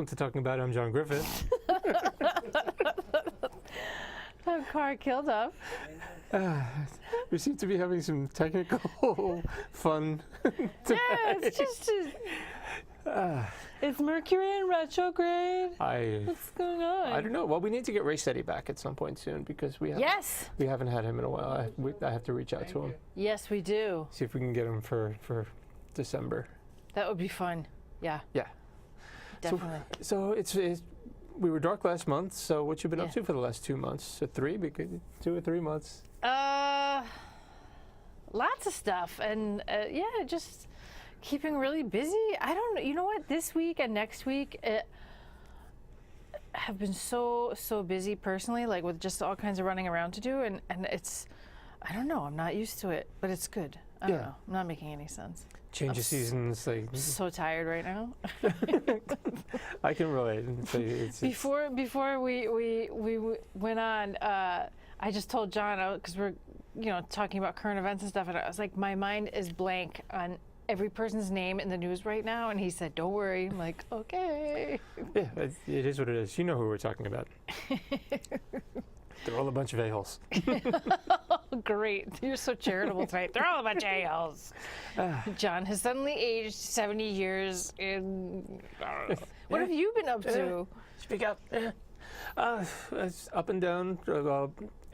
welcome to Talking About It. I'm John Griffith. I'm Cara Kilduff. We seem to be having some technical fun today. Yeah, it's just it's Mercury in retrograde. What's going on? I don't know. Well, we need to get Ray Steady back at some point soon because we haven't had him in a while. I have to reach out to him. Yes, we do. See if we can get him for December. That would be fun. Yeah. Yeah. Definitely. So it's we were dark last month. So what you been up to for the last 2 months? So 2 or 3 months. Lots of stuff, and just keeping really busy. I don't know. You know what? This week and next week have been so busy personally, like with just all kinds of running around to do, and it's, I don't know. I'm not used to it, but it's good. I don't know. I'm not making any sense. Change of seasons. Like so tired right now. I can relate. Before we went on, I just told John, because we're talking about current events and stuff, and I was like, my mind is blank on every person's name in the news right now, and he said, don't worry. I'm like, okay. Yeah, it is what it is. You know who we're talking about. They're all a bunch of a-holes. Great. You're so charitable tonight. They're all a bunch of a-holes. John has suddenly aged 70 years in, I don't know. What have you been up to? Speak up. It's up and down.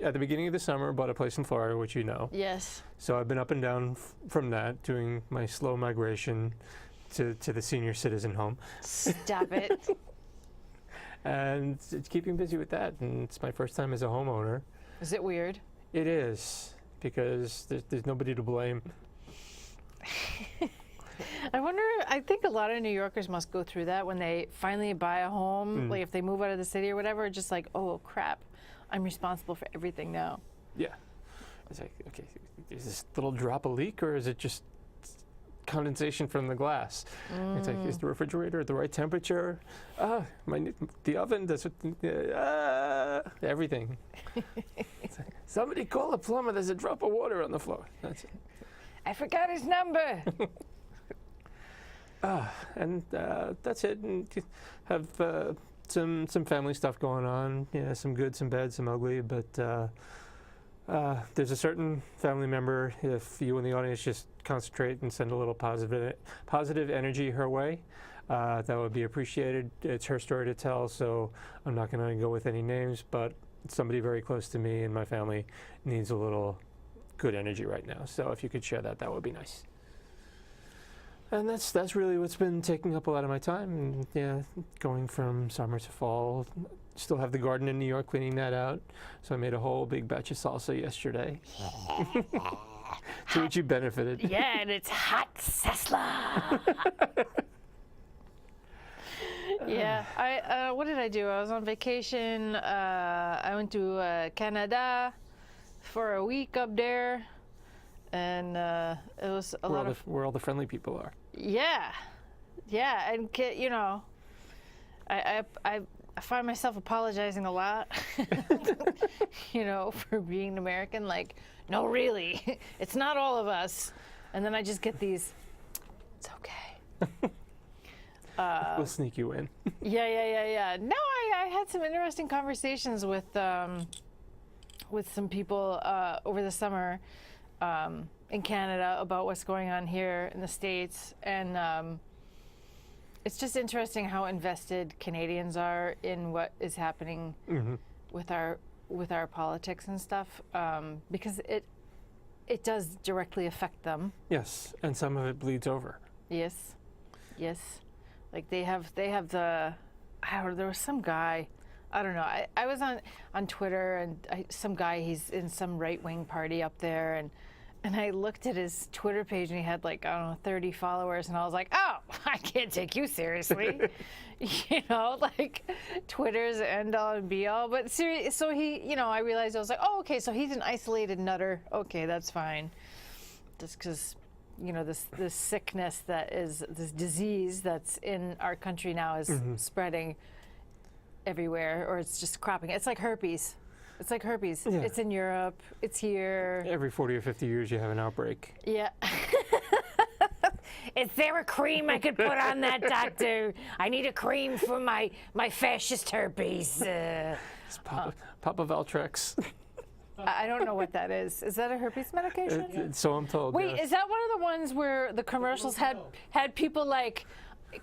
At the beginning of the summer, bought a place in Florida, which you know. Yes. So I've been up and down from that, doing my slow migration to the senior citizen home. Stop it. And it's keeping busy with that. And it's my first time as a homeowner. Is it weird? It is, because there's nobody to blame. I think a lot of New Yorkers must go through that when they finally buy a home, like if they move out of the city or whatever, just like, oh crap, I'm responsible for everything now. Yeah. It's like, okay, is this little drop a leak, or is it just condensation from the glass? It's like, is the refrigerator at the right temperature? The oven does everything. It's like, somebody call a plumber, there's a drop of water on the floor. That's it. I forgot his number. And that's it. And have some family stuff going on. Yeah, some good, some bad, some ugly. But there's a certain family member, if you in the audience just concentrate and send a little positive energy her way, that would be appreciated. It's her story to tell, so I'm not going to go with any names, but somebody very close to me and my family needs a little good energy right now. So if you could share that would be nice. And that's really what's been taking up a lot of my time. And yeah, going from summer to fall. Still have the garden in New York, cleaning that out. So I made a whole big batch of salsa yesterday. To which you benefited. Yeah, and it's hot salsa. Yeah, what did I do? I was on vacation. I went to Canada for a week up there. And it was a lot of where all the friendly people are. Yeah, and I find myself apologizing a lot, for being American. Like, no, really, it's not all of us. And then I just get these. It's okay. We'll sneak you in. Yeah. No, I had some interesting conversations with some people over the summer. In Canada about what's going on here in the States, and it's just interesting how invested Canadians are in what is happening with our politics and stuff, because it does directly affect them. Yes, and some of it bleeds over. Yes, like they have the there was some guy. I don't know. I was on Twitter, and some guy, he's in some right-wing party up there, and I looked at his Twitter page, and he had 30 followers, and I was like, oh, I can't take you seriously. Twitter's the end all and be all. But seriously, so he, I realized, I was like, oh, okay, so he's an isolated nutter. Okay, that's fine. Just because, this sickness this disease that's in our country now is spreading everywhere, or it's just cropping. It's like herpes. Yeah. It's in Europe. It's here. Every 40 or 50 years, you have an outbreak. Yeah. Is there a cream I could put on that, doctor? I need a cream for my fascist herpes. It's Papa Valtrex. I don't know what that is. Is that a herpes medication? So I'm told. Wait, yes. is that one of the ones where the commercials had people like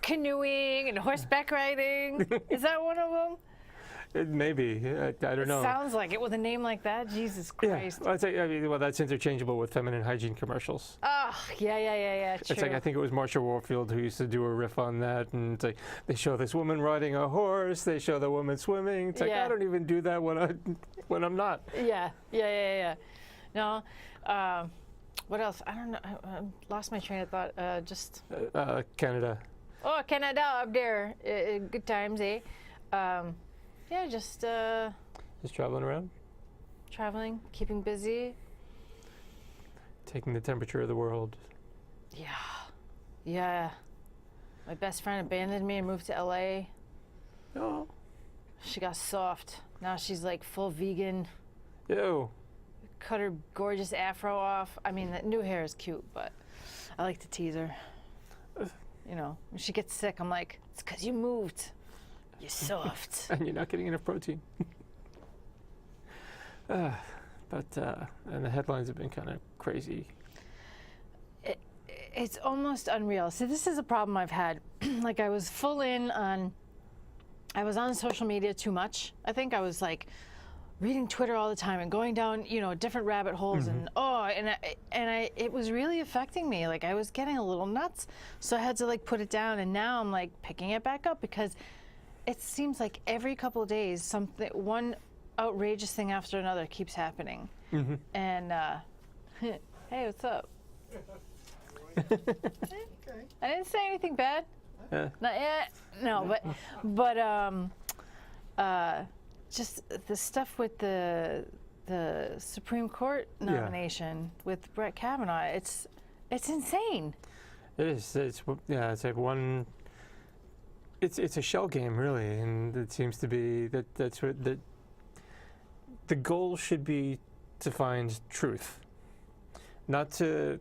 canoeing and horseback riding? Is that one of them? Maybe. I don't know. Sounds like it with a name like that. Jesus Christ. Yeah, well, that's interchangeable with feminine hygiene commercials. Oh, yeah. True. It's like, I think it was Marsha Warfield who used to do a riff on that, and it's like they show this woman riding a horse, they show the woman swimming. It's like, I don't even do that when I'm not. Yeah. No, what else? I don't know. I lost my train of thought. Canada. Oh, Canada up there. Good times, eh? Yeah, just traveling around, keeping busy. taking the temperature of the world. Yeah. My best friend abandoned me and moved to LA. Oh. She got soft. Now she's like full vegan. Ew. Cut her gorgeous afro off. I mean, that new hair is cute, but I like to tease her. You know, when she gets sick, I'm like, it's because you moved. You're soft. And you're not getting enough protein. And the headlines have been kind of crazy. It's almost unreal. See, this is a problem I've had. Like, I was I was on social media too much. I think I was like reading Twitter all the time and going down, different rabbit holes, and it was really affecting me. Like, I was getting a little nuts, so I had to like put it down, and now I'm like picking it back up because it seems like every couple of days one outrageous thing after another keeps happening. And hey, what's up? I didn't say anything bad. Not yet. No, but just the stuff with the Supreme Court nomination with Brett Kavanaugh. It's insane. It is. It's like one. It's a shell game, really, and it seems to be that's what the goal should be, to find truth, not to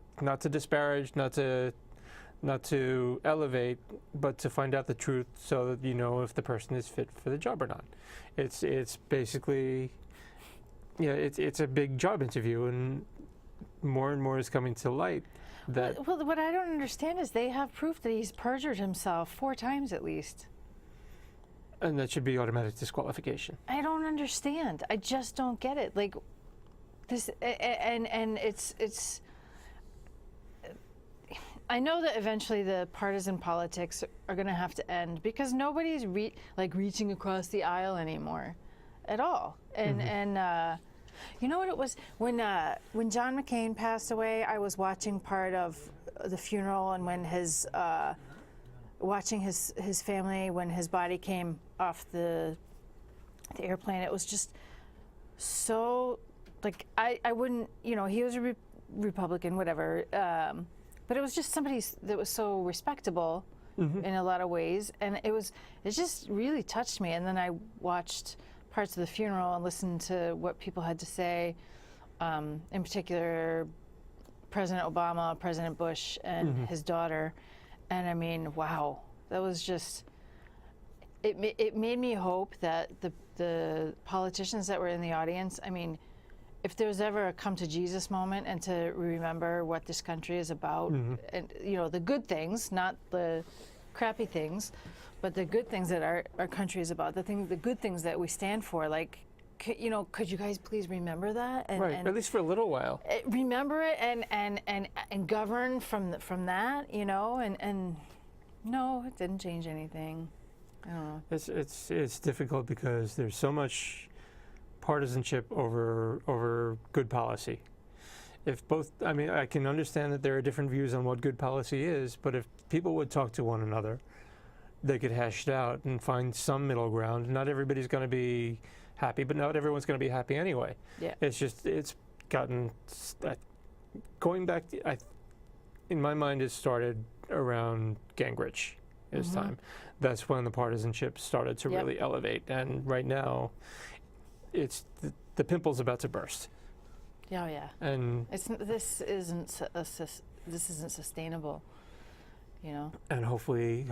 disparage, not to elevate, but to find out the truth so that you know if the person is fit for the job or not. It's basically, it's a big job interview, and more is coming to light. Well, what I don't understand is they have proof that he's perjured himself 4 times at least. And that should be automatic disqualification. I don't understand. I just don't get it. Like this, and it's. I know that eventually the partisan politics are going to have to end because nobody's reaching across the aisle anymore, at all. And you know what it was when John McCain passed away? I was watching part of the funeral, and when watching his family when his body came off the airplane, it was just so like I wouldn't, he was a Republican, whatever, but it was just somebody that was so respectable in a lot of ways, and it just really touched me. And then I watched parts of the funeral and listened to what people had to say, in particular President Obama, President Bush, and his daughter. And I mean, wow, that was just, it made me hope that the politicians that were in the audience, I mean, if there was ever a come to Jesus moment and to remember what this country is about, and the good things, not the crappy things, but the good things that our country is about, the good things that we stand for, like, could you guys please remember that? And, right, at least for a little while. Remember it and govern from that, and no, it didn't change anything. I don't know. It's difficult because there's so much partisanship over good policy. I can understand that there are different views on what good policy is, but if people would talk to one another, they could hash it out and find some middle ground. Not everybody's going to be happy, but not everyone's going to be happy anyway. Yeah. It's gotten going back. In my mind, it started around Gingrich. His time. That's when the partisanship started to really elevate, and right now, it's the pimple's about to burst. Oh yeah. And this isn't sustainable. you know. And hopefully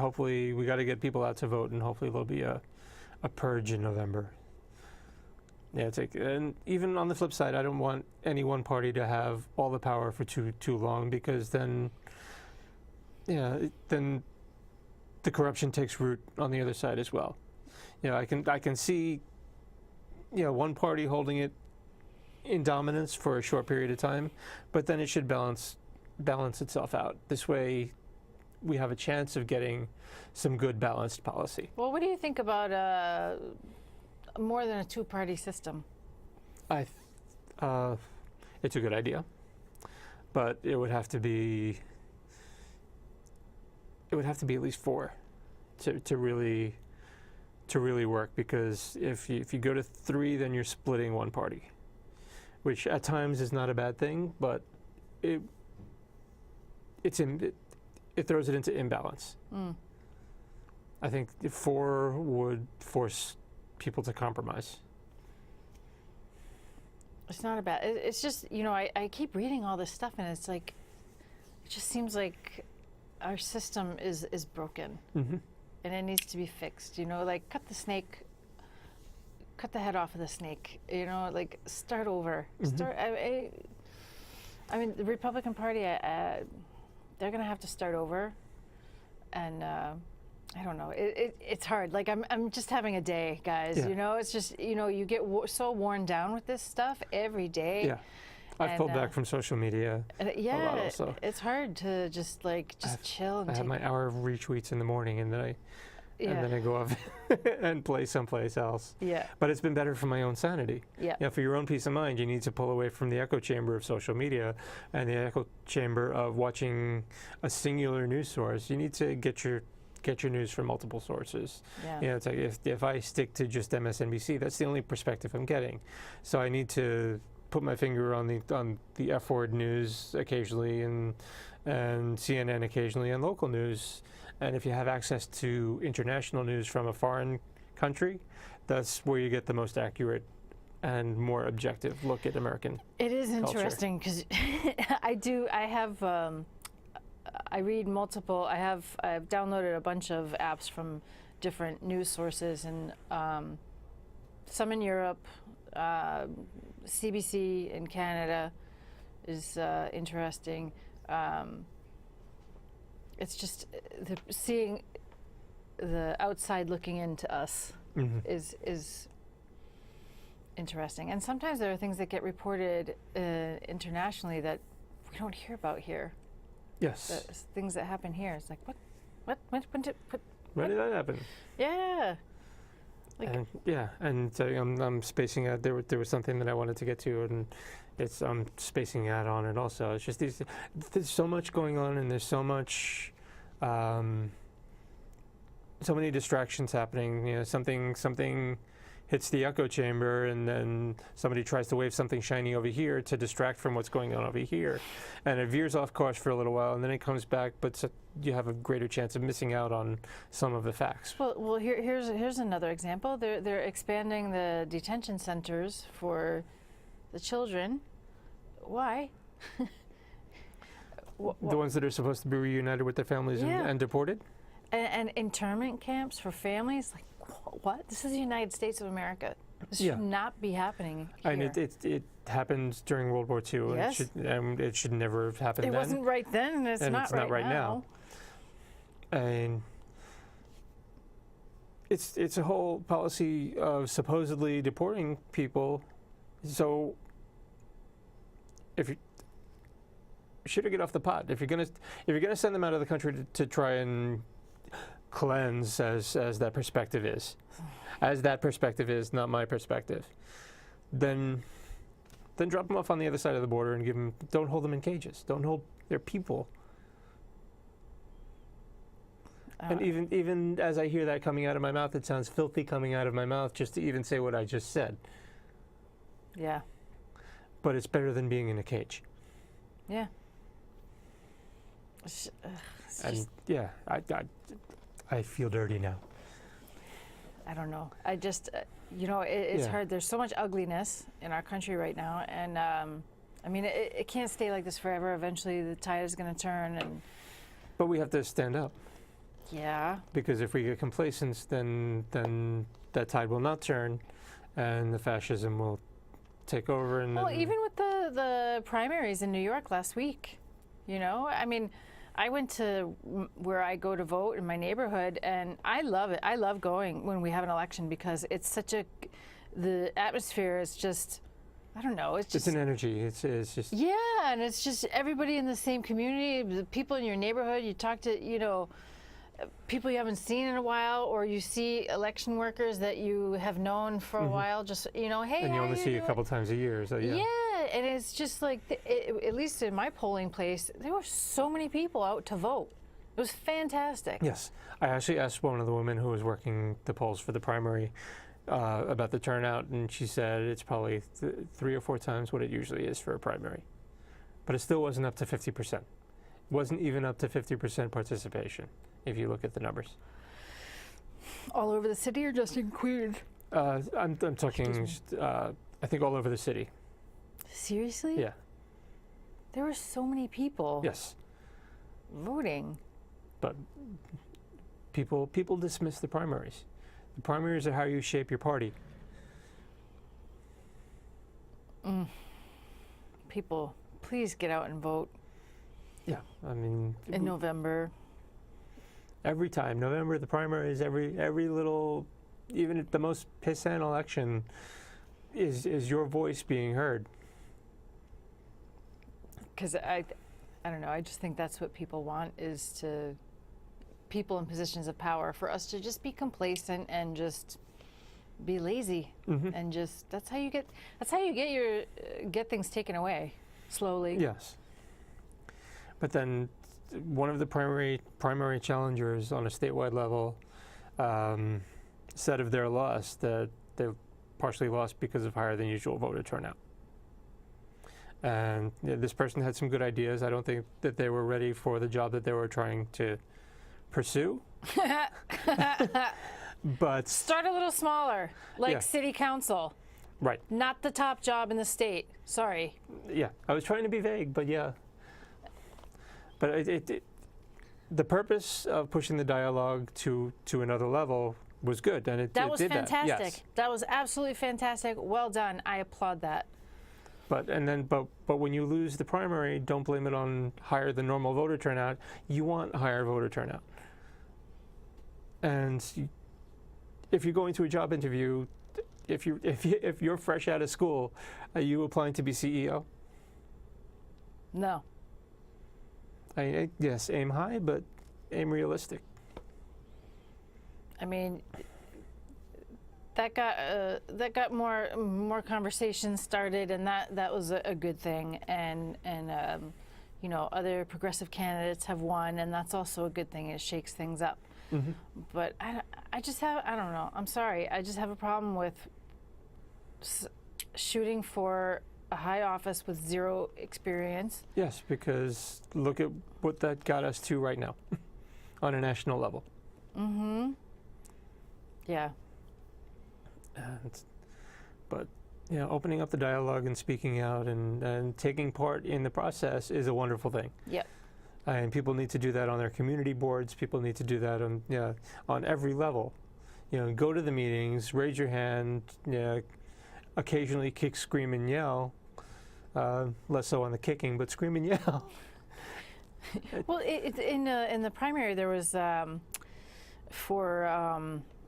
we got to get people out to vote, and hopefully there'll be a purge in November. Yeah, and even on the flip side, I don't want any one party to have all the power for too long, because then, then the corruption takes root on the other side as well. You know, I can see, one party holding it in dominance for a short period of time, but then it should balance itself out. This way, we have a chance of getting some good balanced policy. Well, what do you think about more than a two-party system? It's a good idea, but it would have to be at least 4 to really work, because if you go to 3, then you're splitting one party, which at times is not a bad thing, but it throws it into imbalance. I think 4 would force people to compromise. It's not a bad. It's just, I keep reading all this stuff, and it's like, it just seems like our system is broken, and it needs to be fixed. Like cut the head off of the snake. Like start over. I mean, the Republican Party, they're going to have to start over, and I don't know. It's hard. Like I'm just having a day, guys. Yeah. It's just you get so worn down with this stuff every day. Yeah, I've pulled back from social media. Yeah, a lot also. It's hard to just chill. And I have my hour of retweets in the morning, and then I go off and play someplace else. Yeah. But it's been better for my own sanity. Yeah. For your own peace of mind, you need to pull away from the echo chamber of social media and the echo chamber of watching a singular news source. You need to get your news from multiple sources. Yeah. It's like if I stick to just MSNBC, that's the only perspective I'm getting. So I need to put my finger on the F-word news occasionally, and CNN occasionally, and local news. And if you have access to international news from a foreign country, that's where you get the most accurate and more objective look at American It is culture. interesting, because I read multiple. I've downloaded a bunch of apps from different news sources, and some in Europe. CBC in Canada is interesting. It's just seeing the outside looking into us is interesting. And sometimes there are things that get reported internationally that we don't hear about here. Yes. Things that happen here. It's like, what? When did that happen? Yeah. And I'm spacing out. There was something that I wanted to get to, and I'm spacing out on it also. It's just there's so much going on, and there's so much, so many distractions happening. Something hits the echo chamber, and then somebody tries to wave something shiny over here to distract from what's going on over here, and it veers off course for a little while, and then it comes back, but you have a greater chance of missing out on some of the facts. Well, here's another example. They're expanding the detention centers for the children. Why? The ones that are supposed to be reunited with their families and deported? And internment camps for families? Like, what? This is the United States of America. This should not be happening here. And it happened during World War II. Yes. It should never have happened then. It wasn't right then, and it's not right now. And it's a whole policy of supposedly deporting people. So if you should get off the pot. If you're gonna send them out of the country to try and cleanse, as that perspective is, not my perspective, then drop them off on the other side of the border and don't hold them in cages. Don't hold their people. And even as I hear that coming out of my mouth, it sounds filthy coming out of my mouth just to even say what I just said. Yeah. But it's better than being in a cage. Yeah. I feel dirty now. I don't know. I just, it's hard. There's so much ugliness in our country right now, and I mean, it can't stay like this forever. Eventually, the tide is going to turn, and But we have to stand up, Yeah. because if we get complacent, then that tide will not turn, and the fascism will take over. And Well, then, even with the primaries in New York last week, you know, I mean, I went to where I go to vote in my neighborhood, and I love it. I love going when we have an election because it's such the atmosphere is just, I don't know, it's just. it's an energy. It's just. Yeah, and it's just everybody in the same community, the people in your neighborhood. You talk to, you know, people you haven't seen in a while, or you see election workers that you have known for a while. Just, you know, hey, And you how only you see a doing? couple times a year, so yeah. Yeah, and it's just like, at least in my polling place, there were so many people out to vote. It was fantastic. Yes, I actually asked one of the women who was working the polls for the primary about the turnout, and she said it's probably 3 or 4 times what it usually is for a primary. But it still wasn't up to 50%. It wasn't even up to 50% participation, if you look at the numbers. All over the city or just in Queens? I'm talking, I think all over the city. Seriously? Yeah. There were so many people Yes. voting. But people dismiss the primaries. The primaries are how you shape your party. People, please get out and vote Yeah, I mean, in November. every time November, the primaries, every little, even at the most pissant election, is your voice being heard. Because I don't know, I just think that's what people want, is to, people in positions of power, for us to just be complacent and just be lazy. And just, that's how you get get things taken away slowly. Yes. But then one of the primary challengers on a statewide level said of their loss that they partially lost because of higher than usual voter turnout. And this person had some good ideas. I don't think that they were ready for the job that they were trying to pursue. But Start a little smaller, like Yeah. city council. right, Not the top job in the state. Sorry. yeah. I was trying to be vague, but yeah. But the purpose of pushing the dialogue to another level was good, and it That was did fantastic. that. Yes. That was absolutely fantastic. Well done. I applaud that. But when you lose the primary, don't blame it on higher than normal voter turnout. You want higher voter turnout. And if you're going to a job interview, if you're fresh out of school, are you applying to be CEO? No. Yes, aim high, but aim realistic. I mean, that got more conversations started, and that was a good thing. And you know, other progressive candidates have won, and that's also a good thing. It shakes things up. But I just have, I don't know. I'm sorry. I just have a problem with shooting for a high office with zero experience. Yes, because look at what that got us to right now on a national level. Yeah. But you know, opening up the dialogue and speaking out and taking part in the process is a wonderful thing. Yep. And people need to do that on their community boards. People need to do that on every level. You know, go to the meetings, raise your hand. Occasionally kick, scream, and yell. Less so on the kicking, but scream and yell. Well, in the primary there was for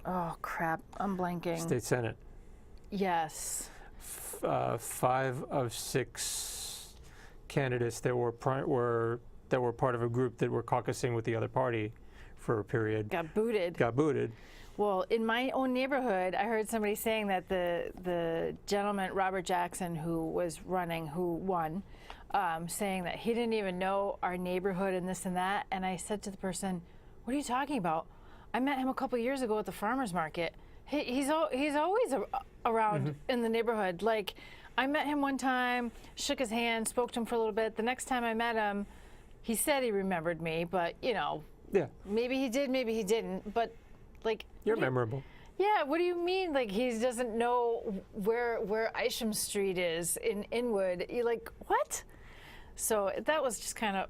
oh crap, I'm blanking. State Senate. Yes. 5 of 6 candidates that were part of a group that were caucusing with the other party for a period Got booted. got booted. Well, in my own neighborhood, I heard somebody saying that the gentleman, Robert Jackson, who was running, who won, saying that he didn't even know our neighborhood and this and that. And I said to the person, "What are you talking about? I met him a couple years ago at the farmer's market. He's always around in the neighborhood. Like, I met him one time, shook his hand, spoke to him for a little bit. The next time I met him, he said he remembered me, but, you know, Yeah, maybe he did, maybe he didn't. But, like, you're memorable. yeah, what do you mean? Like, he doesn't know where Isham Street is in Inwood? You're like, what? So that was just kind of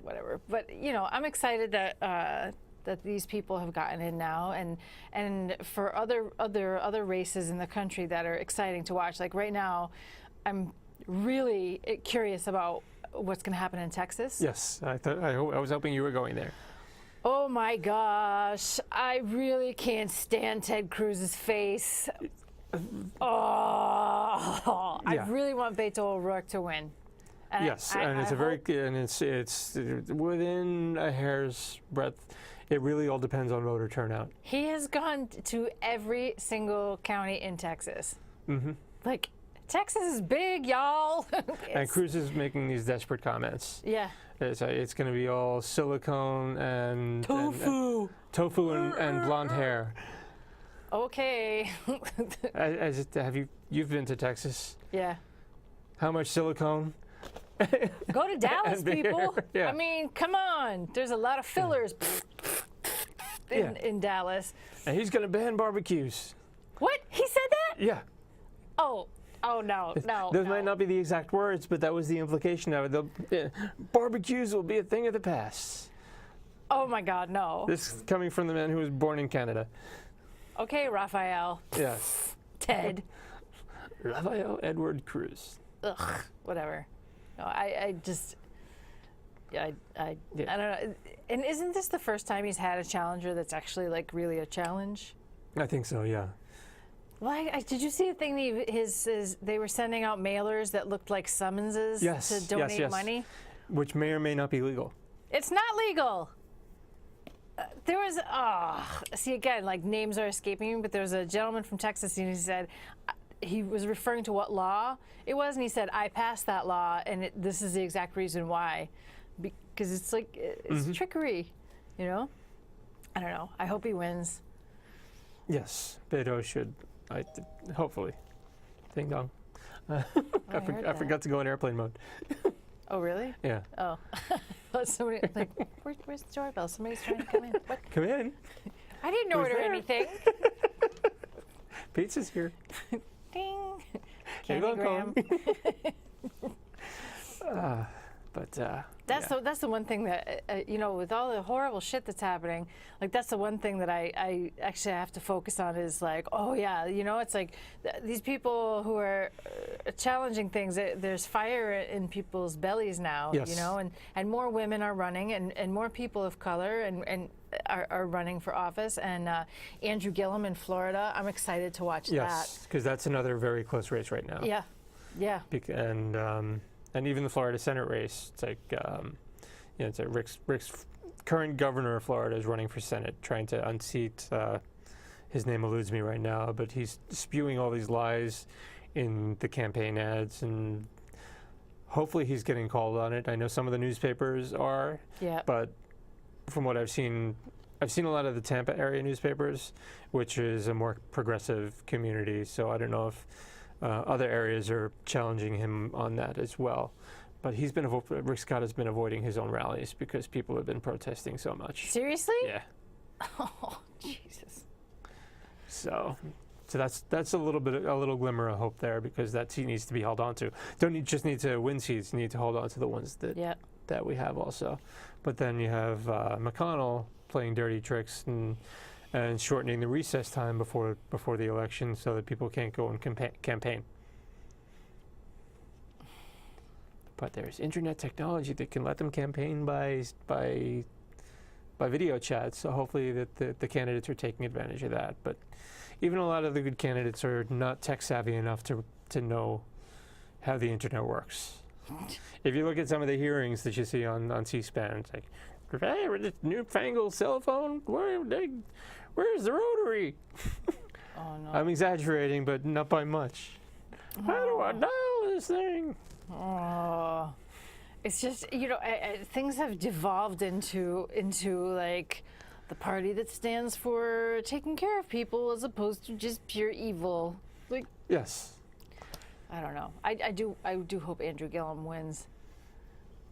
whatever. But I'm excited that that these people have gotten in now, and for other races in the country that are exciting to watch. Like right now, I'm really curious about what's going to happen in Texas. Yes, I was hoping you were going there. Oh my gosh, I really can't stand Ted Cruz's face. Oh, Yeah. I really want Beto O'Rourke to win. And Yes, and it's within a hair's breadth. It really all depends on voter turnout. He has gone to every single county in Texas. Mm-hmm. Like, Texas is big, y'all. And Cruz is making these desperate comments. Yeah. It's going to be all silicone and Tofu. and blonde hair. Okay. You've been to Texas? Yeah. How much silicone? Go to Dallas, And beer. people. Yeah. I mean, come on. There's a lot of fillers in Dallas. And he's going to ban barbecues. What? He said that? Yeah. Oh no. Those might not be the exact words, but that was the implication of it. Barbecues will be a thing of the past. Oh my God, no. This is coming from the man who was born in Canada. Okay, Raphael. Yes. Ted. Rafael Edward Cruz. Ugh. Whatever. No, I just. Yeah, I don't know. And isn't this the first time he's had a challenger that's actually like really a challenge? I think so, yeah. Well, did you see the thing? They were sending out mailers that looked like summonses to donate money. Which may or may not be legal. It's not legal. There was see again, like names are escaping me, but there was a gentleman from Texas, and he said he was referring to what law it was, and he said, "I passed that law, and this is the exact reason why, because it's like it's trickery, I don't know. I hope he wins." Yes, Beto should. Hopefully. Ding dong. I forgot to go in airplane mode. Oh, really? Yeah. Oh. Somebody, like, where's the doorbell? Somebody's trying to come in. What? Come in. I didn't Who's order there? anything. Pizza's here. Ding. Here you go, Candygram. That's the one thing that with all the horrible shit that's happening, like that's the one thing that I actually have to focus on is like, oh yeah, it's like these people who are challenging things. There's fire in people's bellies now, Yes. and more women are running, and more people of color and are running for office. And Andrew Gillum in Florida, I'm excited to watch that. Yes, because that's another very close race right now. Yeah, yeah. And even the Florida Senate race, it's like, it's like Rick's current governor of Florida is running for Senate, trying to unseat. His name eludes me right now, but he's spewing all these lies in the campaign ads, and hopefully he's getting called on it. I know some of the newspapers are, but from what I've seen a lot of the Tampa area newspapers, which is a more progressive community. So I don't know if other areas are challenging him on that as well. But Rick Scott has been avoiding his own rallies because people have been protesting so much. Seriously? Yeah. Oh, Jesus. So that's a little glimmer of hope there, because that seat needs to be held on to. Don't just need to win seats, you need to hold on to the ones that we have also. But then you have McConnell playing dirty tricks and shortening the recess time before the election so that people can't go and campaign. But there's internet technology that can let them campaign by video chat, so hopefully that the candidates are taking advantage of that. But even a lot of the good candidates are not tech savvy enough to know how the internet works. If you look at some of the hearings that you see on C-SPAN, it's like, hey, with this newfangled cell phone, where's the rotary? Oh, no. I'm exaggerating, but not by much. Oh. How do I dial this thing? Oh, it's just things have devolved into like the party that stands for taking care of people as opposed to just pure evil. Like, Yes. I don't know. I do hope Andrew Gillum wins.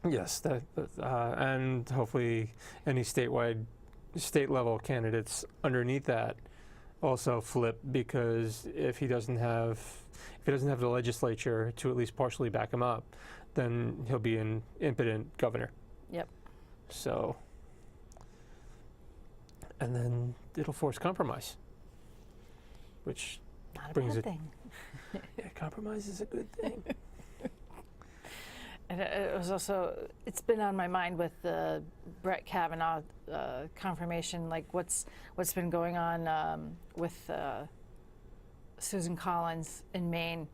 Yes, and hopefully any state level candidates underneath that also flip, because if he doesn't have the legislature to at least partially back him up, then he'll be an impotent governor. Yep. So, and then it'll force compromise, which Not a brings bad it. thing. Yeah, compromise is a good thing. And it was also, it's been on my mind with the Brett Kavanaugh confirmation, like what's been going on with Susan Collins in Maine.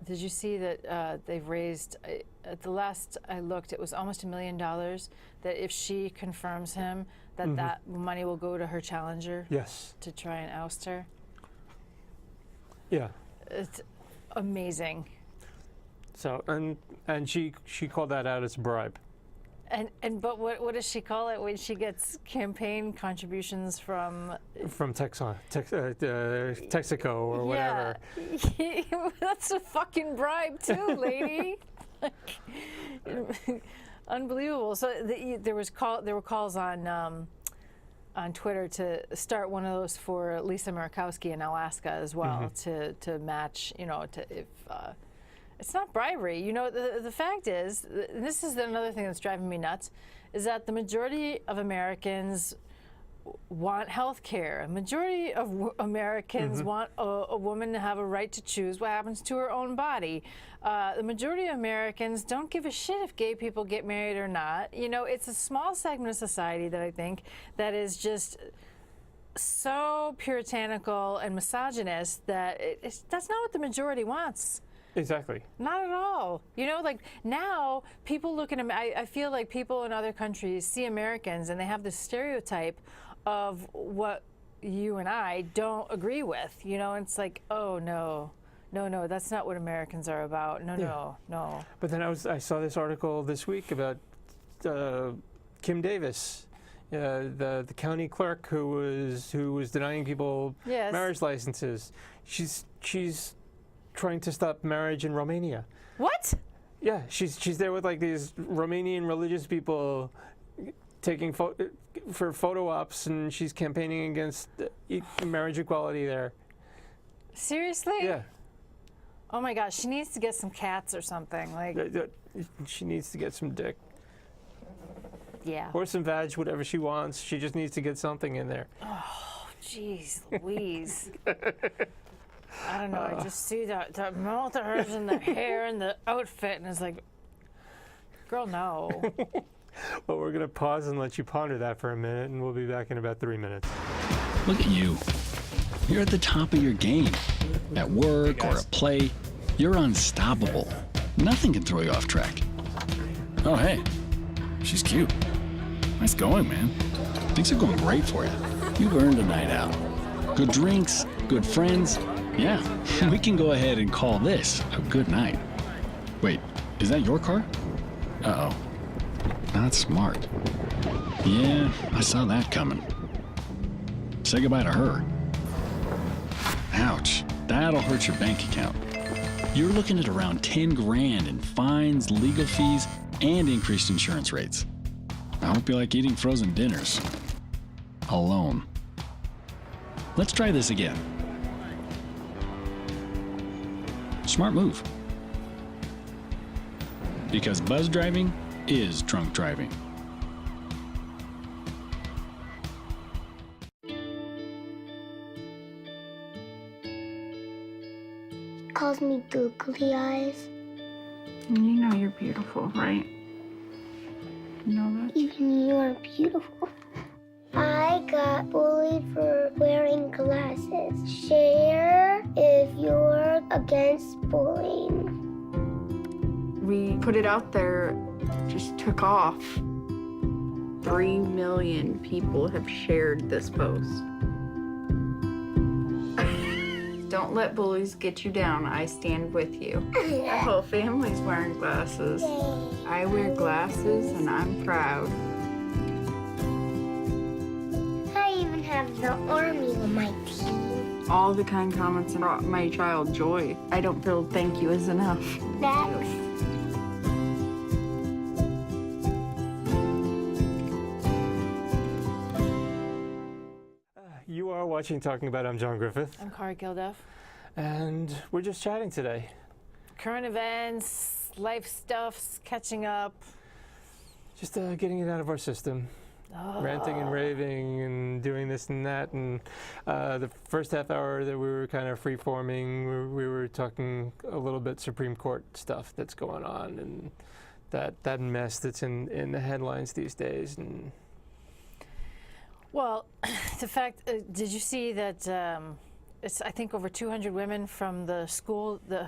Did you see that they've raised, at the last I looked, it was almost $1 million, that if she confirms him, that that money will go to her challenger Yes. to try and oust her? Yeah. It's amazing. So, and she called that out as a bribe. But what does she call it when she gets campaign contributions from Texaco or whatever. Yeah, that's a fucking bribe too, lady. Unbelievable. So there were calls on Twitter to start one of those for Lisa Murkowski in Alaska as well, to match, if it's not bribery. The fact is, and this is another thing that's driving me nuts, is that the majority of Americans want health care. A majority of Americans want a woman to have a right to choose what happens to her own body. The majority of Americans don't give a shit if gay people get married or not. It's a small segment of society that I think that is just so puritanical and misogynist that that's not what the majority wants. Exactly. Not at all. Like now, people look at I feel like people in other countries see Americans and they have this stereotype of what you and I don't agree with. And it's like, oh no, that's not what Americans are about. No. But then I saw this article this week about Kim Davis, the county clerk who was denying people marriage licenses. She's trying to stop marriage in Romania. What? Yeah, she's there with like these Romanian religious people taking for photo ops, and she's campaigning against marriage equality there. Seriously? Yeah. Oh my gosh, she needs to get some cats or something. Like, she needs to get some dick. Yeah. Or some vag, whatever she wants. She just needs to get something in there. Oh, jeez Louise. I don't know. I just see that mouth of hers and the hair and the outfit, and it's like, girl, no. Well, we're going to pause and let you ponder that for a minute, and we'll be back in about 3 minutes. Look at you. You're at the top of your game. At work or at play, you're unstoppable. Nothing can throw you off track. Oh, hey. She's cute. Nice going, man. Things are going great for you. You've earned a night out. Good drinks, good friends. Yeah, we can go ahead and call this a good night. Wait, is that your car? Uh-oh. Not smart. Yeah, I saw that coming. Say goodbye to her. Ouch, that'll hurt your bank account. You're looking at around 10 grand in fines, legal fees, and increased insurance rates. I hope you like eating frozen dinners. Alone. Let's try this again. Smart move. Because buzz driving is drunk driving. Calls me googly eyes. You know you're beautiful, right? You know that? Even you're beautiful. I got bullied for wearing glasses. Share if you're against bullying. We put it out there, just took off. 3 million people have shared this post. Don't let bullies get you down. I stand with you. Our whole family's wearing glasses. I wear glasses and I'm proud. I even have the army on my team. All the kind comments brought my child joy. I don't feel thank you is enough. That's You are watching Talking About. I'm John Griffith. I'm Cara Kilduff. And we're just chatting today. Current events, life stuffs, catching up. just getting it out of our system. Ranting and raving and doing this and that, and the first half hour that we were kind of free-forming, we were talking a little bit Supreme Court stuff that's going on, and that mess that's in the headlines these days. And well, the fact, did you see that it's, I think, over 200 women from the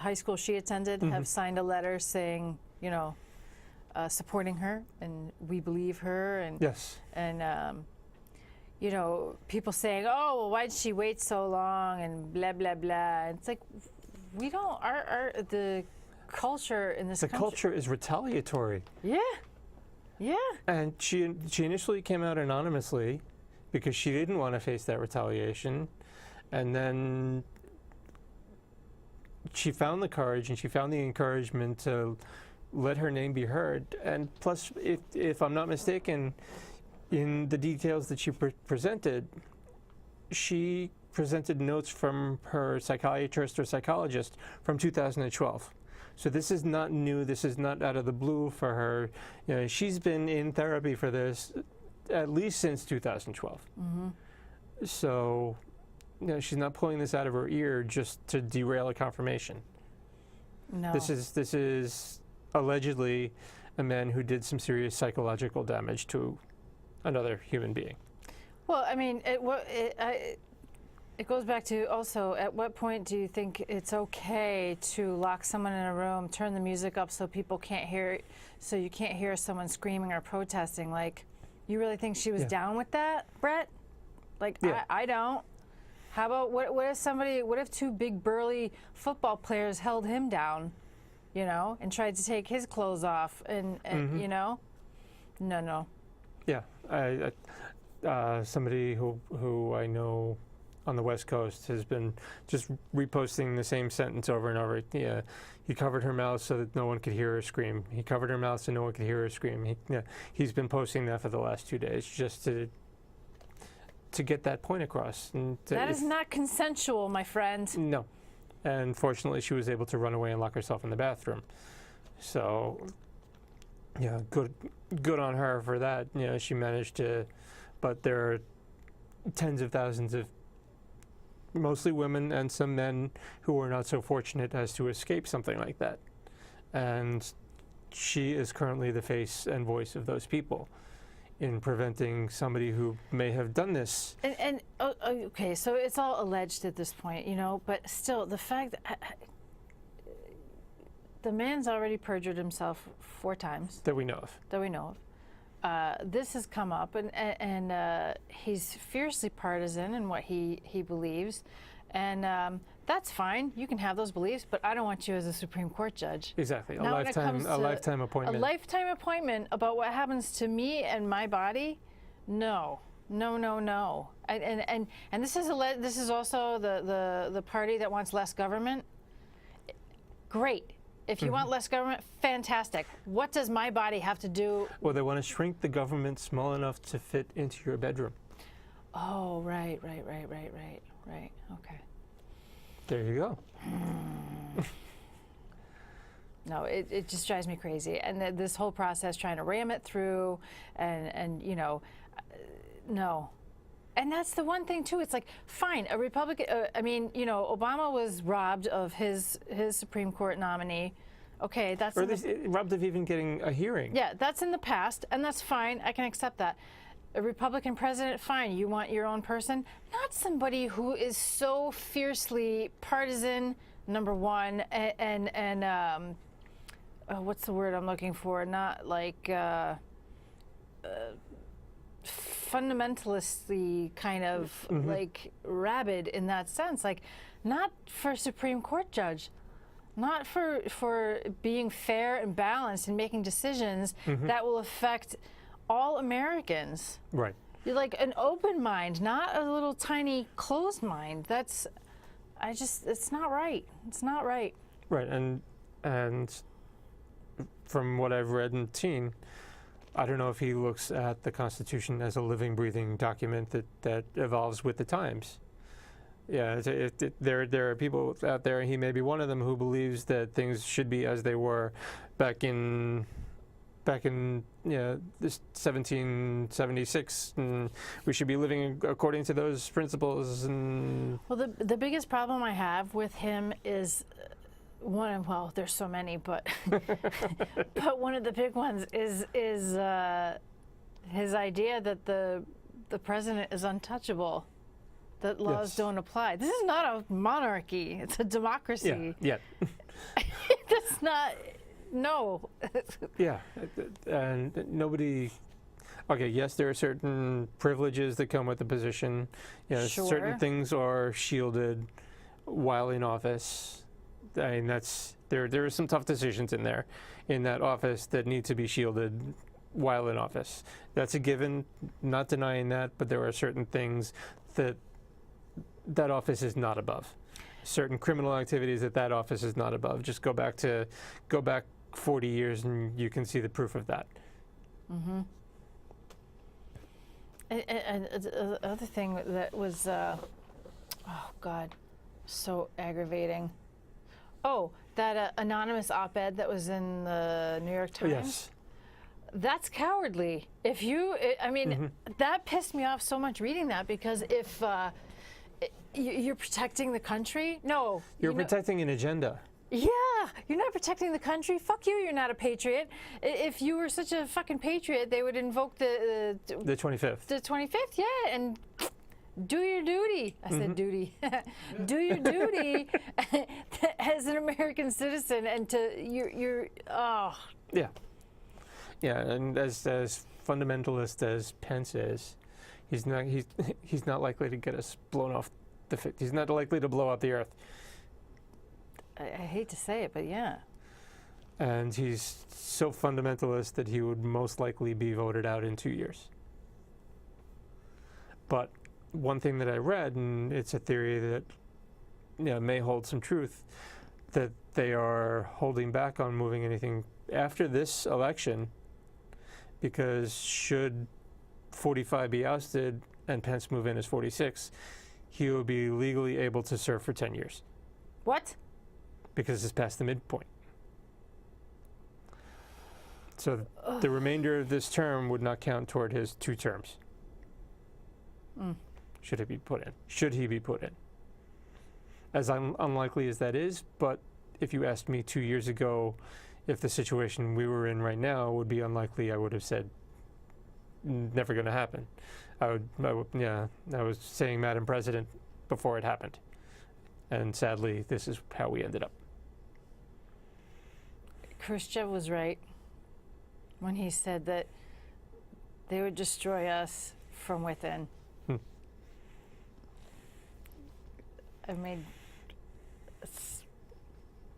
high school she attended have signed a letter saying, supporting her, and we believe her, and yes, and people saying, oh, well, why did she wait so long, and blah blah blah. It's like, we don't, the culture in this country, culture is retaliatory. Yeah. And she initially came out anonymously because she didn't want to face that retaliation, and then she found the courage and she found the encouragement to let her name be heard. And plus, if I'm not mistaken, in the details that she presented, she presented notes from her psychiatrist or psychologist from 2012. So this is not new. This is not out of the blue for her. She's been in therapy for this at least since 2012. So, she's not pulling this out of her ear just to derail a confirmation. No. This is allegedly a man who did some serious psychological damage to another human being. Well, I mean, it goes back to also, at what point do you think it's okay to lock someone in a room, turn the music up so people can't hear, so you can't hear someone screaming or protesting? Like, you really think she was down with that, Brett? Like, yeah. I don't. How about, what if two big burly football players held him down, and tried to take his clothes off, and No. Yeah, somebody who I know on the West Coast has been just reposting the same sentence over and over. Yeah, he covered her mouth so that no one could hear her scream. He covered her mouth so no one could hear her scream. He's been posting that for the last 2 days just to get that point across. And that is not consensual, my friend. No. And fortunately, she was able to run away and lock herself in the bathroom. So, yeah, good on her for that. She managed to, but there are tens of thousands of mostly women and some men who were not so fortunate as to escape something like that. And she is currently the face and voice of those people in preventing somebody who may have done this. And okay, so it's all alleged at this point, but still, the fact that the man's already perjured himself 4 times. That we know of. This has come up, and he's fiercely partisan in what he believes, and that's fine. You can have those beliefs, but I don't want you as a Supreme Court judge. Exactly, a Now, lifetime appointment. A lifetime appointment about what happens to me and my body? No. And this is also the party that wants less government. Great. If you want less government, fantastic. What does my body have to do? Well, they want to shrink the government small enough to fit into your bedroom. Oh, right. Okay. There you go. No, it just drives me crazy. And this whole process, trying to ram it through, and no. And that's the one thing, too. It's like, fine, a Republican, Obama was robbed of his Supreme Court nominee. Okay, that's... Or at least robbed of even getting a hearing. Yeah, that's in the past, and that's fine. I can accept that. A Republican president, fine. You want your own person. Not somebody who is so fiercely partisan, number one, and what's the word I'm looking for? Not like... fundamentalistly kind of like rabid in that sense, like not for Supreme Court judge, not for being fair and balanced and making decisions that will affect all Americans. Right. You're like an open mind, not a little tiny closed mind. It's not right. It's not right. Right, and from what I've read and seen, I don't know if he looks at the Constitution as a living, breathing document that evolves with the times. Yeah, there are people out there, he may be one of them, who believes that things should be as they were back in back in this 1776, and we should be living according to those principles. And Well, the biggest problem I have with him is well, there's so many, but but one of the big ones is his idea that the president is untouchable, that laws don't apply. This is not a monarchy; it's a democracy. Yeah. That's not. No. Yeah, and nobody. Okay, yes, there are certain privileges that come with the position. Sure. Certain things are shielded while in office. I mean, there are some tough decisions in that office that need to be shielded while in office. That's a given. Not denying that, but there are certain things that office is not above. Certain criminal activities that office is not above. Just go back 40 years and you can see the proof of that. Mm-hmm. And the other thing that was, oh God, so aggravating. Oh, that anonymous op-ed that was in the New York Times. Yes. That's cowardly. That pissed me off so much reading that, because if you're protecting the country, no. You're protecting an agenda. Yeah, you're not protecting the country. Fuck you, you're not a patriot. If you were such a fucking patriot, they would invoke the 25th. The 25th, yeah, and do your duty. I said duty. Do your duty as an American citizen, and you're Yeah. Yeah, and as fundamentalist as Pence is, he's not likely to get us blown off he's not likely to blow up the earth. I hate to say it, but yeah. And he's so fundamentalist that he would most likely be voted out in 2 years. But one thing that I read, and it's a theory that may hold some truth, that they are holding back on moving anything after this election, because should 45 be ousted and Pence move in as 46, he will be legally able to serve for 10 years. What? Because it's past the midpoint. So the remainder of this term would not count toward his 2 terms. Should he be put in. As unlikely as that is, but if you asked me 2 years ago if the situation we were in right now would be unlikely, I would have said never going to happen. I was saying Madam President before it happened. And sadly, this is how we ended up. Khrushchev was right when he said that they would destroy us from within. I mean, it's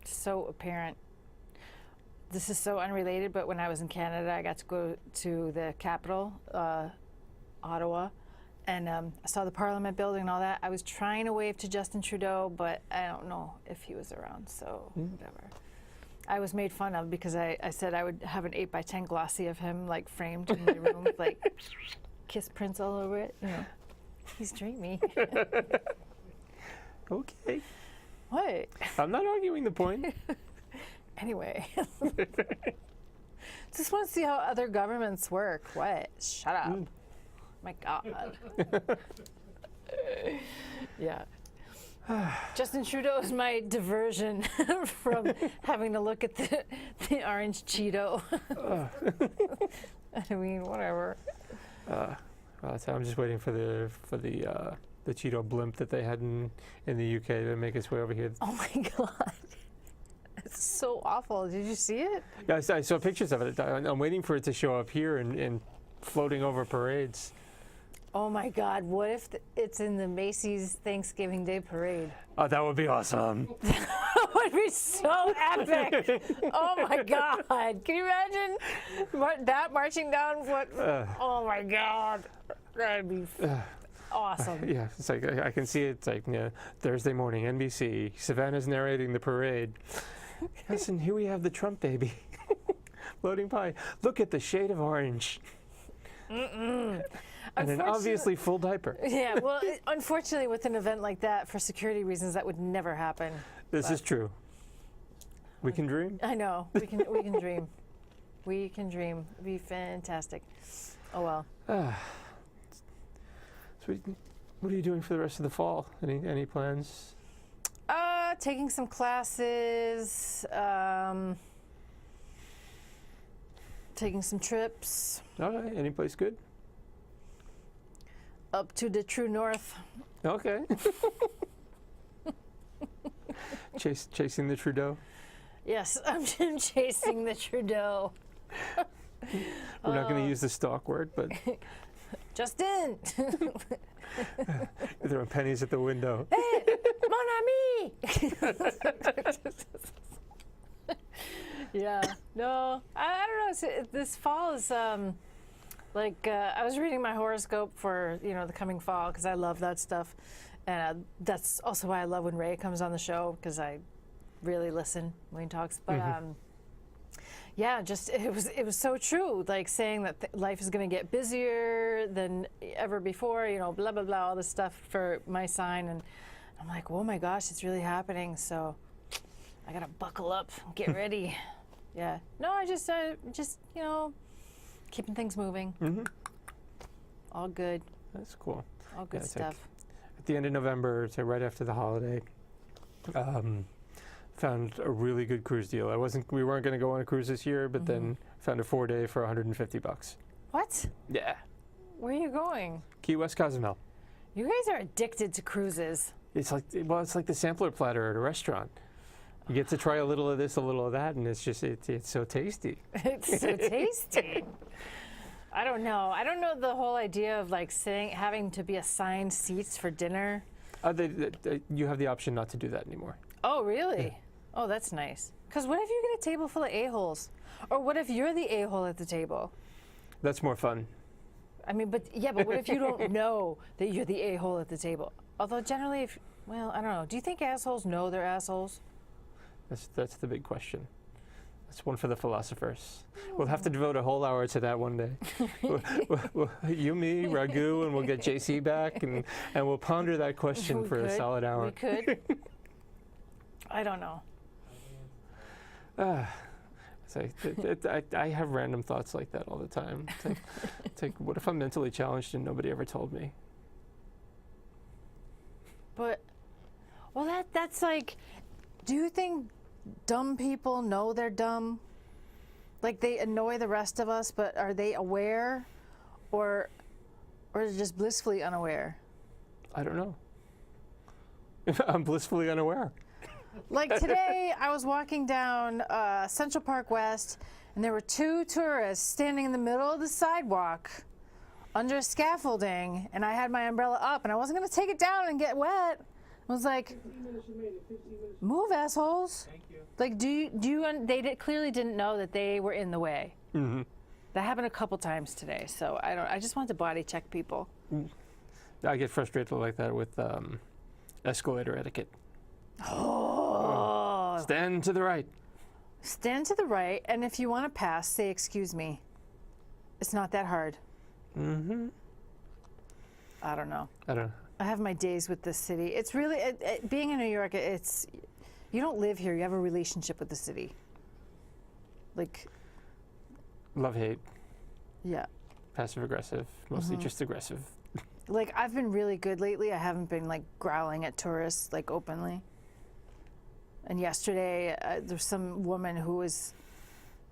so apparent. This is so unrelated, but when I was in Canada, I got to go to the capital, Ottawa, and I saw the Parliament building and all that. I was trying to wave to Justin Trudeau, but I don't know if he was around, so whatever. I was made fun of because I said I would have an 8x10 glossy of him, like, framed in my room with, like, kiss prints all over it. He's dreamy. Okay. What? I'm not arguing the point. Anyway. Just want to see how other governments work. What? Shut up. My God. Yeah. Justin Trudeau is my diversion from having to look at the orange Cheeto. I mean, whatever. So I'm just waiting for the Cheeto blimp that they had in the UK to make its way over here. Oh my God. It's so awful. Did you see it? Yeah, I saw pictures of it. I'm waiting for it to show up here and floating over parades. Oh my God, what if it's in the Macy's Thanksgiving Day Parade? Oh, that would be awesome. That would be so epic. Oh my God. Can you imagine that marching down? Oh my God. That'd be awesome. Yeah, it's like I can see it. It's like Thursday morning, NBC. Savannah's narrating the parade. Yes, and here we have the Trump baby. Floating by. Look at the shade of orange. And an obviously full diaper. Yeah, well, unfortunately, with an event like that, for security reasons, that would never happen. This is true. We can dream. I know. We can dream. We can dream. It'd be fantastic. Oh well. So what are you doing for the rest of the fall? Any plans? Taking some classes. Taking some trips. Okay. Any place good? Up to the true north. Okay. Chasing the Trudeau. Yes, I'm chasing the Trudeau. We're not going to use the stock word, but Justin! throwing pennies at the window. Hey, mon ami! Yeah, no, I don't know. This fall is I was reading my horoscope for the coming fall because I love that stuff, and that's also why I love when Ray comes on the show because I really listen when he talks. But yeah, just it was so true. Like saying that life is going to get busier than ever before. Blah blah blah, all this stuff for my sign, and I'm like, oh my gosh, it's really happening. So I gotta buckle up, get ready. Yeah. No, I just keeping things moving. Mm-hmm. All good. That's cool. All good stuff. At the end of November, so right after the holiday, found a really good cruise deal. We weren't going to go on a cruise this year, but then found a 4-day for $150. What? Yeah. Where are you going? Key West, Cozumel. You guys are addicted to cruises. It's like the sampler platter at a restaurant. You get to try a little of this, a little of that, and it's so tasty. It's so tasty. I don't know. I don't know the whole idea of having to be assigned seats for dinner. You have the option not to do that anymore. Oh, really? Yeah. Oh, that's nice. Because what if you get a table full of a-holes? Or what if you're the a-hole at the table? That's more fun. I mean, but what if you don't know that you're the a-hole at the table? Although generally, I don't know. Do you think assholes know they're assholes? That's the big question. That's one for the philosophers. We'll have to devote a whole hour to that one day. You, me, Raghu, and we'll get JC back, and we'll ponder that question for a solid hour. We could. I don't know. I have random thoughts like that all the time. It's like, what if I'm mentally challenged and nobody ever told me? But, well, that's like, do you think dumb people know they're dumb? Like they annoy the rest of us, but are they aware, or just blissfully unaware? I don't know. I'm blissfully unaware. Like today, I was walking down Central Park West, and there were 2 tourists standing in the middle of the sidewalk under scaffolding, and I had my umbrella up, and I wasn't going to take it down and get wet. I was like, move, assholes. Thank you. Like, they clearly didn't know that they were in the way. Mm-hmm. That happened a couple times today, so I just want to body check people. I get frustrated like that with escalator etiquette. Oh. Stand to the right. Stand to the right, and if you want to pass, say, excuse me. It's not that hard. Mm-hmm. I don't know. I have my days with this city. It's really, being in New York, you don't live here, you have a relationship with the city. Like. Love, hate. Yeah. Passive aggressive, mostly just aggressive. Like, I've been really good lately. I haven't been, growling at tourists, openly. And yesterday, there was some woman who was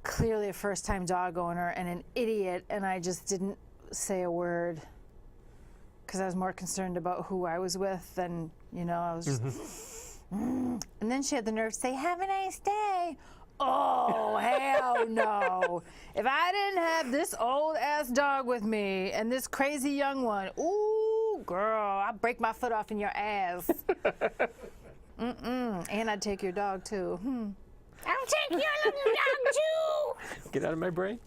clearly a first-time dog owner and an idiot, and I just didn't say a word because I was more concerned about who I was with than, I was just... And then she had the nerve to say, have a nice day. Oh, hell no. If I didn't have this old-ass dog with me and this crazy young one, ooh, girl, I'd break my foot off in your ass. And I'd take your dog, too. I'll take your little dog, too. Get out of my brain.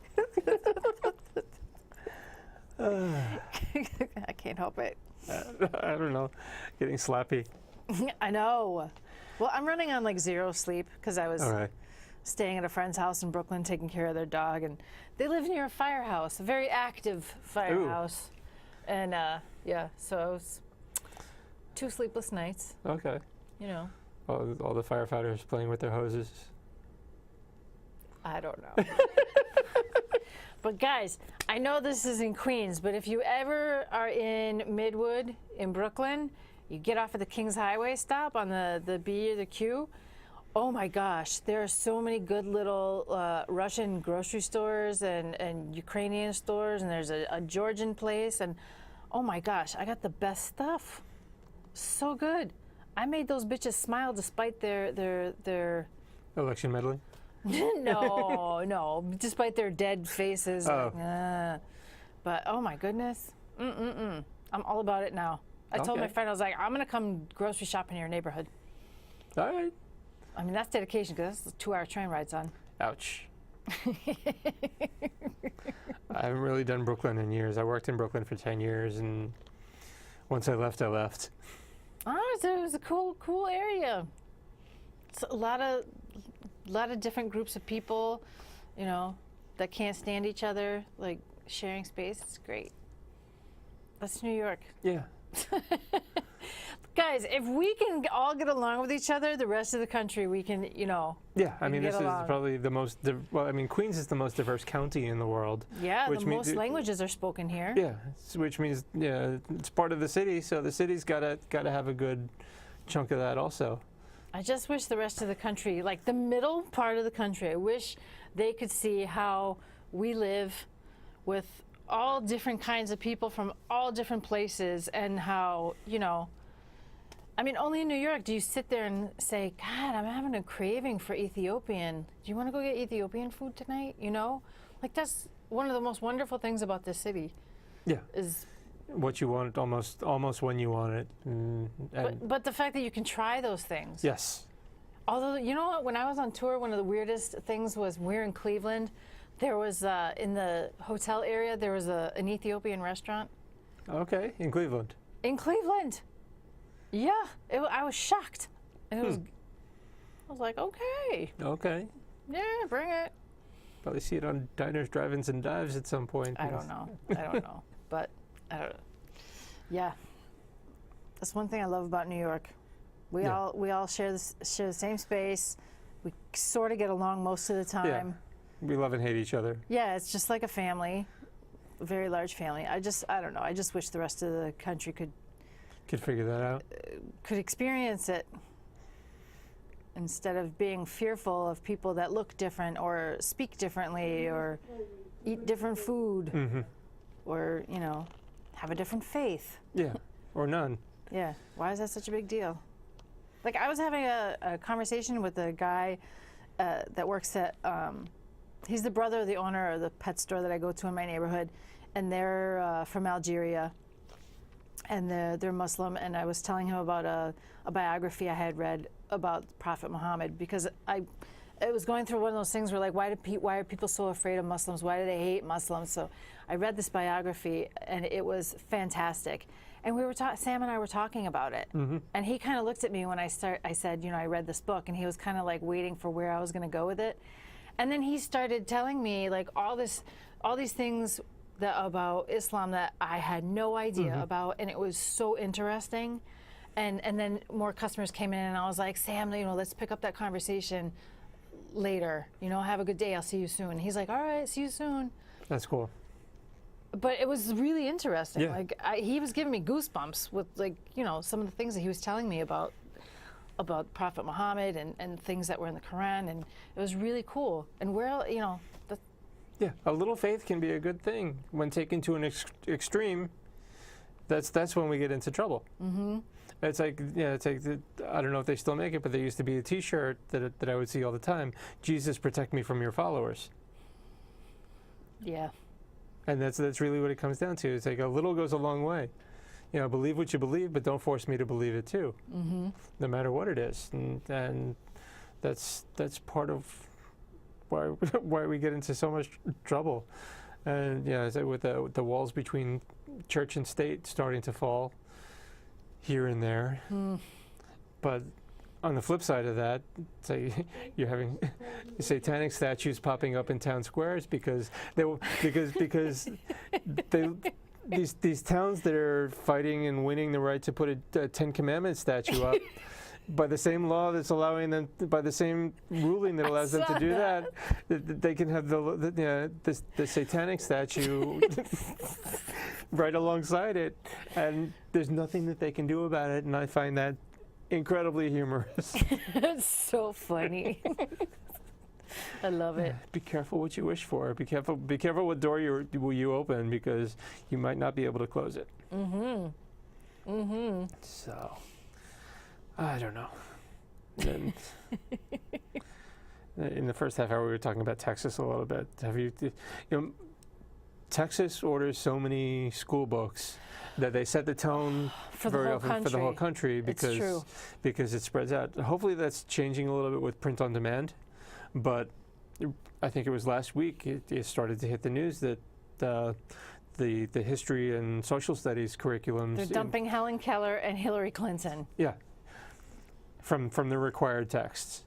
I can't help it. I don't know. Getting slappy. I know. Well, I'm running on, 0 sleep because I was... All right. Staying at a friend's house in Brooklyn, taking care of their dog, and they live near a firehouse, a very active firehouse. Ooh. And so it was 2 sleepless nights. Okay. All the firefighters playing with their hoses. I don't know. But guys, I know this is in Queens, but if you ever are in Midwood in Brooklyn, you get off at the Kings Highway stop on the B or the Q. Oh my gosh, there are so many good little Russian grocery stores and Ukrainian stores, and there's a Georgian place, and oh my gosh, I got the best stuff. So good. I made those bitches smile despite their Election meddling? no, despite their dead faces. Oh. Like, but oh my goodness, I'm all about it now. I told my Okay. friend, I was like, I'm gonna come grocery shop in your neighborhood. All right. I mean, that's dedication because that's a 2-hour train ride, son. Ouch. I haven't really done Brooklyn in years. I worked in Brooklyn for 10 years, and once I left, I left. Oh, it was a cool area. It's a lot of different groups of people, you know, that can't stand each other, like sharing space. It's great. That's New York. Yeah. Guys, if we can all get along with each other, the rest of the country, we can, you know. Yeah, I mean, get this is along. probably the most, well, I mean, Queens is the most diverse county in the world. Yeah, Which the means most languages are spoken here. Yeah, which means, yeah, it's part of the city, so the city's gotta have a good chunk of that also. I just wish the rest of the country, like the middle part of the country, I wish they could see how we live with all different kinds of people from all different places, and how, you know, I mean, only in New York do you sit there and say, God, I'm having a craving for Ethiopian. Do you want to go get Ethiopian food tonight? You know? Like, that's one of the most wonderful things about this city. Yeah. Is What you want almost when you want it. but the fact that you can try those things. Yes. Although, you know what? When I was on tour, one of the weirdest things was we were in Cleveland. There was, in the hotel area, there was an Ethiopian restaurant. Okay, in Cleveland. In Cleveland. Yeah, I was shocked. And it was, I was like, okay, Okay. yeah, bring it. Probably see it on diners, drive-ins, and dives at some point. I don't know. But I don't know. Yeah. That's one thing I love about New York. We Yeah. all share the same space. We sort of get along most of the time. Yeah. We love and hate each other. Yeah, it's just like a family, a very large family. I don't know. I just wish the rest of the country could Figure that out. experience it instead of being fearful of people that look different or speak differently or eat different food or, you know, have a different faith. Yeah, or none. Yeah. Why is that such a big deal? Like, I was having a conversation with a guy that works at, he's the brother of the owner of the pet store that I go to in my neighborhood, and they're from Algeria, and they're Muslim, and I was telling him about a biography I had read about Prophet Muhammad, because I was going through one of those things where, like, why are people so afraid of Muslims? Why do they hate Muslims? So I read this biography, and it was fantastic. And we were Sam and I were talking about it, and he kind of looked at me when I said, you know, I read this book, and he was kind of like waiting for where I was going to go with it. And then he started telling me, like, all these things about Islam that I had no idea about, and it was so interesting. And then more customers came in, and I was like, Sam, you know, let's pick up that conversation later. You know, have a good day. I'll see you soon. And he's like, all right, see you soon. That's cool. But it was really interesting. Yeah. Like, he was giving me goosebumps with, like, you know, some of the things that he was telling me about Prophet Muhammad and things that were in the Quran, and it was really cool. And where, you know, Yeah, a little faith can be a good thing. When taken to an extreme, that's when we get into trouble. It's like, yeah, I don't know if they still make it, but there used to be a T-shirt that I would see all the time. Jesus, protect me from your followers. yeah. And that's really what it comes down to. It's like a little goes a long way. You know, believe what you believe, but don't force me to believe it too. No matter what it is, and that's part of why we get into so much trouble. And yeah, so with the walls between church and state starting to fall here and there. But on the flip side of that, say you're having satanic statues popping up in town squares because these towns that are fighting and winning the right to put a Ten Commandments statue up by the same law that's allowing them, by the same ruling that allows them to do that, they can have the satanic statue right alongside it, and there's nothing that they can do about it. And I find that incredibly humorous. It's so funny. I love it. Be careful what you wish for. Be careful what door you open, because you might not be able to close it. So, I don't know. And in the first half hour, we were talking about Texas a little bit. Texas orders so many school books that they set the tone very often for the whole country, because it spreads out. Hopefully that's changing a little bit with print on demand, but I think it was last week it started to hit the news that the history and social studies curriculums. They're dumping Helen Keller and Hillary Clinton. Yeah. From the required texts.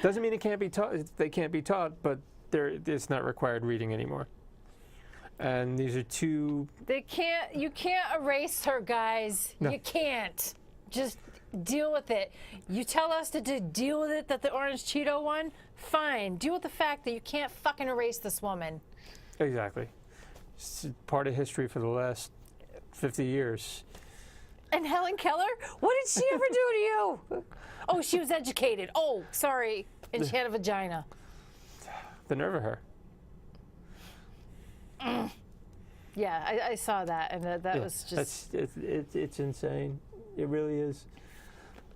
Doesn't mean it can't be taught. They can't be taught, but it's not required reading anymore. And these are two. You can't erase her, guys. No. You can't. Just deal with it. You tell us to deal with it, that the orange Cheeto won. Fine. Deal with the fact that you can't fucking erase this woman. Exactly. It's part of history for the last 50 years. And Helen Keller? What did she ever do to you? Oh, she was educated. Oh, sorry. And she had a vagina. The nerve of her. Yeah, I saw that, and that was just. It's insane. It really is.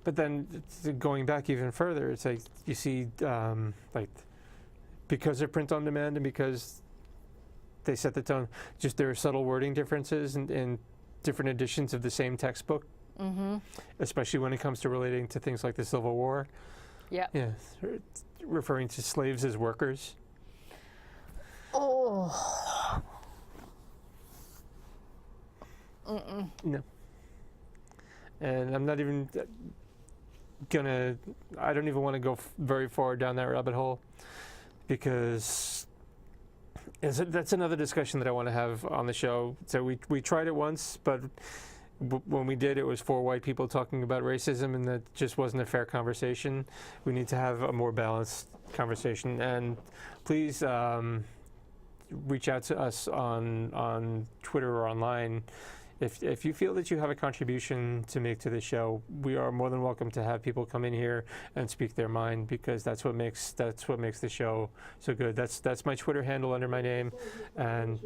But then going back even further, it's like you see, like, because of print on demand and because they set the tone, just there are subtle wording differences in different editions of the same textbook, especially when it comes to relating to things like the Civil War. Yeah. Yeah, referring to slaves as workers. Oh. No. And I'm not even I don't even want to go very far down that rabbit hole, because that's another discussion that I want to have on the show. So we tried it once, but when we did, it was four white people talking about racism, and that just wasn't a fair conversation. We need to have a more balanced conversation. And please reach out to us on Twitter or online. If you feel that you have a contribution to make to the show, we are more than welcome to have people come in here and speak their mind, because that's what makes the show so good. That's my Twitter handle under my name, and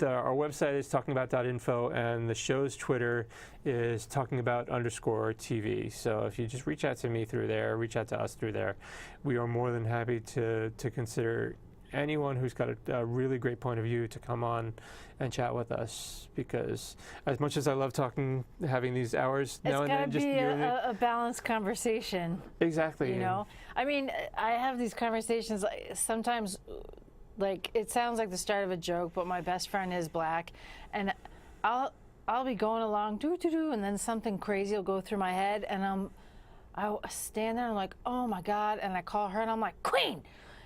our website is talkingabout.info, and the show's Twitter is talkingabout_TV. So if you just reach out to me through there, reach out to us through there, we are more than happy to consider anyone who's got a really great point of view to come on and chat with us, because as much as I love having these hours now and then, it's got to be a balanced conversation. Exactly. You know, I mean, I have these conversations sometimes, like, it sounds like the start of a joke, but my best friend is black, and I'll be going along and then something crazy will go through my head, and I stand there and I'm like, oh my God, and I call her and I'm like, Queen.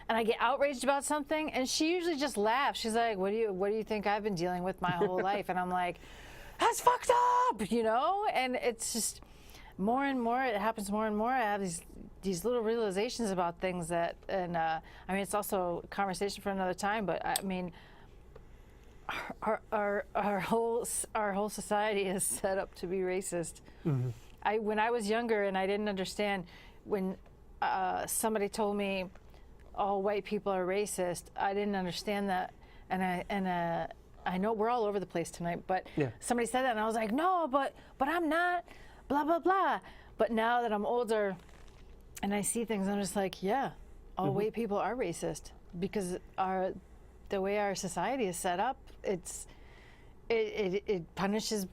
And I get outraged about something, and she usually just laughs. She's like, what do you think I've been dealing with my whole life? And I'm like, that's fucked up, you know? And it's just more and more, it happens more and more. I have these little realizations about things that, and I mean, it's also a conversation for another time, but I mean, our whole society is set up to be racist. Mm-hmm. When I was younger and I didn't understand, when somebody told me all white people are racist, I didn't understand that, and I know we're all over the place tonight, but somebody said that and I was like, no, but I'm not, blah blah blah. But now that I'm older and I see things, I'm just like, yeah, all white people are racist, because the way our society is set up, it punishes,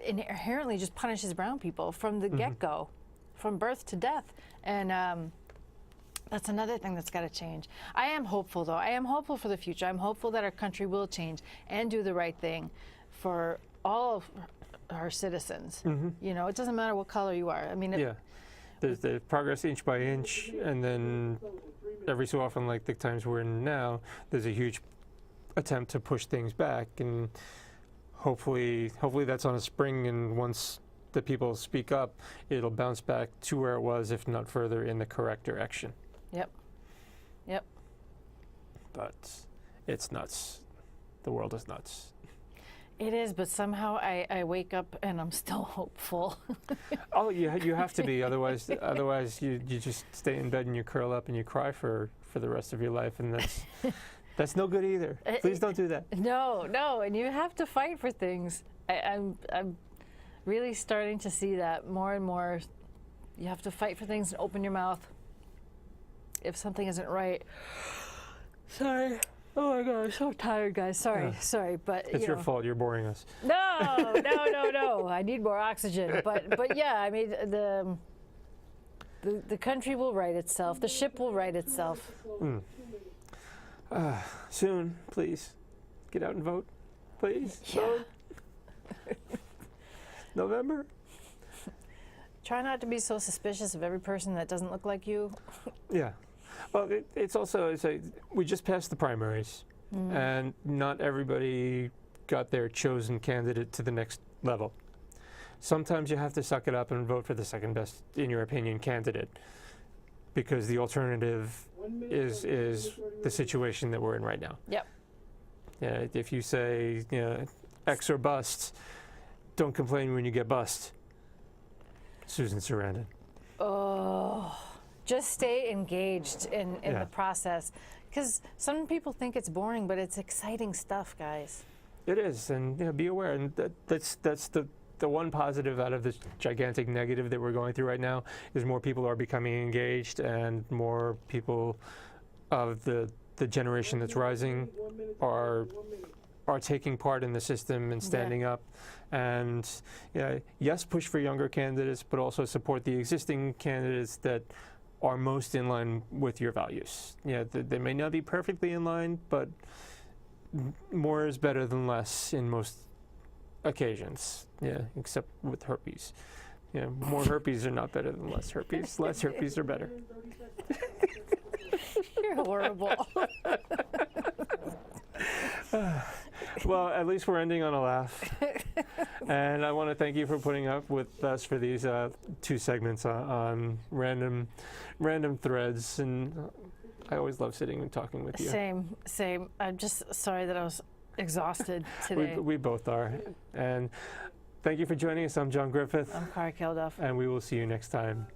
inherently just punishes brown people from the get-go, from birth to death. And that's another thing that's got to change. I am hopeful, though. I am hopeful for the future. I'm hopeful that our country will change and do the right thing for all of our citizens. You know, it doesn't matter what color you are. I mean, there's the progress inch by inch, and then every so often, like the times we're in now, there's a huge attempt to push things back, and hopefully that's on a spring, and once the people speak up, it'll bounce back to where it was, if not further, in the correct direction. Yep. Yep. But it's nuts. The world is nuts. It is, but somehow I wake up and I'm still hopeful. Oh, you have to be. Otherwise you just stay in bed and you curl up and you cry for the rest of your life, and that's no good either. Please don't do that. No, and you have to fight for things. I'm really starting to see that more and more. You have to fight for things and open your mouth if something isn't right. Sorry. Oh my God, I'm so tired, guys. Sorry, but it's your fault. You're boring us. No. I need more oxygen. But yeah, I mean the country will right itself. The ship will right itself. Soon, please, get out and vote. Please, Yeah. vote. November. Try not to be so suspicious of every person that doesn't look like you. Yeah. Well, it's we just passed the primaries, and not everybody got their chosen candidate to the next level. Sometimes you have to suck it up and vote for the second best, in your opinion, candidate, because the alternative is the situation that we're in right now. Yep. Yeah. If you say, X or bust, don't complain when you get bust. Susan Sarandon. Oh. Just stay engaged in Yeah. the process, because some people think it's boring, but it's exciting stuff, guys. It is, and be aware. And that's the one positive out of this gigantic negative that we're going through right now is more people are becoming engaged, and more people of the generation that's rising are taking part in the system and standing up. And yes, push for younger candidates, but also support the existing candidates that are most in line with your values. They may not be perfectly in line, but more is better than less in most occasions. Except with herpes. More herpes are not better than less herpes. Less herpes are better. You're horrible. Well, at least we're ending on a laugh. And I want to thank you for putting up with us for these 2 segments on random threads. And I always love sitting and talking with you. Same. I'm just sorry that I was exhausted today. We both are. And thank you for joining us. I'm John Griffith. I'm Cara Kilduff. And we will see you next time.